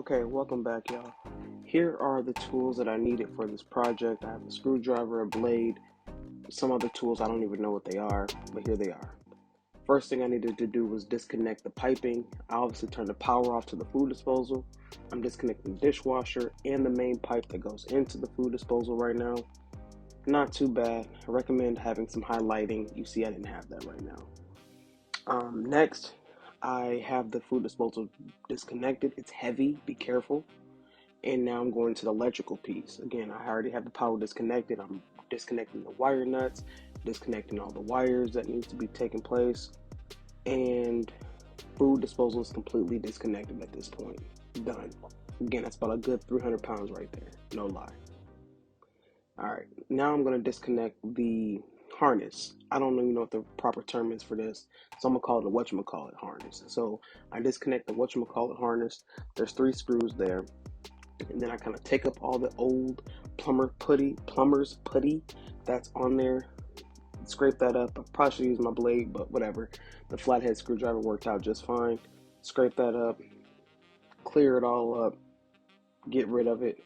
Okay, welcome back, y'all. Here are the tools that I needed for this project. I have a screwdriver, a blade, some other tools. I don't even know what they are, but here they are. First thing I needed to do was disconnect the piping. I obviously turned the power off to the food disposal. I'm disconnecting the dishwasher and the main pipe that goes into the food disposal right now. Not too bad. I recommend having some high lighting. You see, I didn't have that right now. Next, I have the food disposal disconnected. It's heavy, be careful. And now I'm going to the electrical piece. Again, I already have the power disconnected. I'm disconnecting the wire nuts, disconnecting all the wires that needs to be taking place, and food disposal is completely disconnected at this point. Done. Again, that's about a good 300 pounds right there. No lie. All right, now I'm going to disconnect the harness. I don't even know what the proper term is for this, so I'm going to call it a whatchamacallit harness. So I disconnect the whatchamacallit harness. There's 3 screws there. And then I kind of take up all the old plumber's putty that's on there, scrape that up. I probably should use my blade, but whatever. The flathead screwdriver worked out just fine. Scrape that up, clear it all up, get rid of it.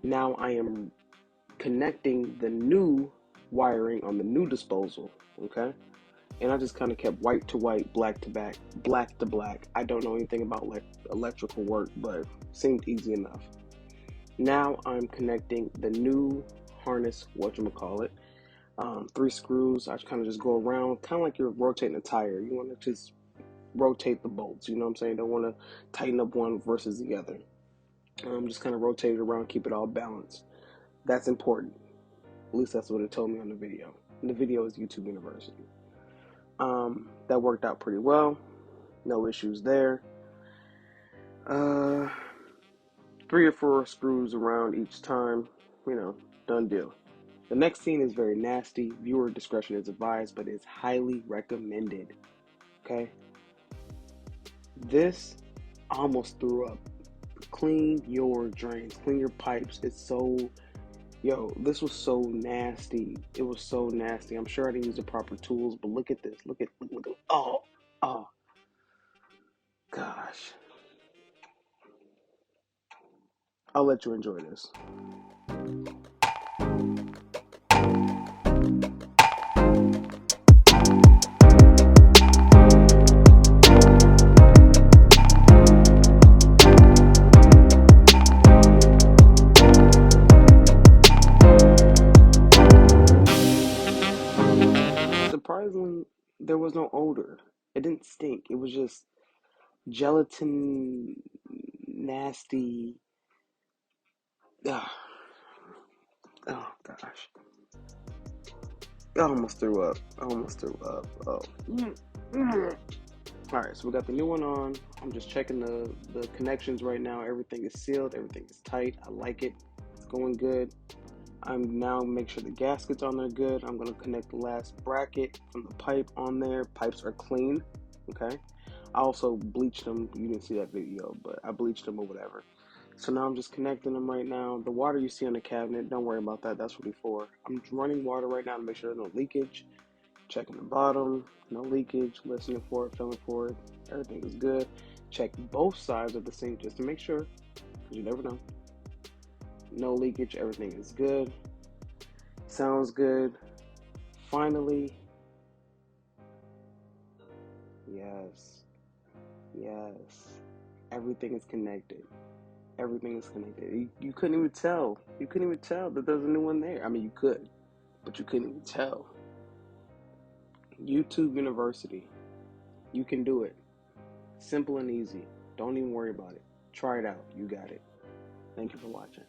Now I am connecting the new wiring on the new disposal, okay? And I just kind of kept white to white, black to black to black. I don't know anything about electrical work, but it seemed easy enough. Now I'm connecting the new harness, whatchamacallit, 3 screws. I kind of just go around, kind of like you're rotating a tire. You want to just rotate the bolts, you know what I'm saying? Don't want to tighten up one versus the other. Just kind of rotate it around, keep it all balanced. That's important. At least that's what it told me on the video. And the video is YouTube University. That worked out pretty well. No issues there. 3 or 4 screws around each time, done deal. The next scene is very nasty. Viewer discretion is advised, but is highly recommended. Okay? This, I almost threw up. Clean your drains, clean your pipes. This was so nasty. It was so nasty. I'm sure I didn't use the proper tools, but look at this. Look at, oh, gosh. I'll let you enjoy this. Surprisingly, there was no odor. It didn't stink. It was just gelatin, nasty. Ugh. Oh gosh. I almost threw up. Oh. Alright, so we got the new one on. I'm just checking the connections right now. Everything is sealed. Everything is tight. I like it. It's going good. I'm now make sure the gaskets on there good. I'm going to connect the last bracket from the pipe on there. Pipes are clean. Okay. I also bleached them. You didn't see that video, but I bleached them or whatever. So now I'm just connecting them right now. The water you see on the cabinet, don't worry about that. That's what it's for. I'm running water right now to make sure there's no leakage. Checking the bottom, no leakage. Listening for it, feeling for it. Everything is good. Check both sides of the sink just to make sure, because you never know. No leakage. Everything is good. Sounds good. Finally. Yes. Everything is connected. Everything is connected. You couldn't even tell. You couldn't even tell that there's a new one there. I mean, you could, but you couldn't even tell. YouTube University. You can do it. Simple and easy. Don't even worry about it. Try it out. You got it. Thank you for watching.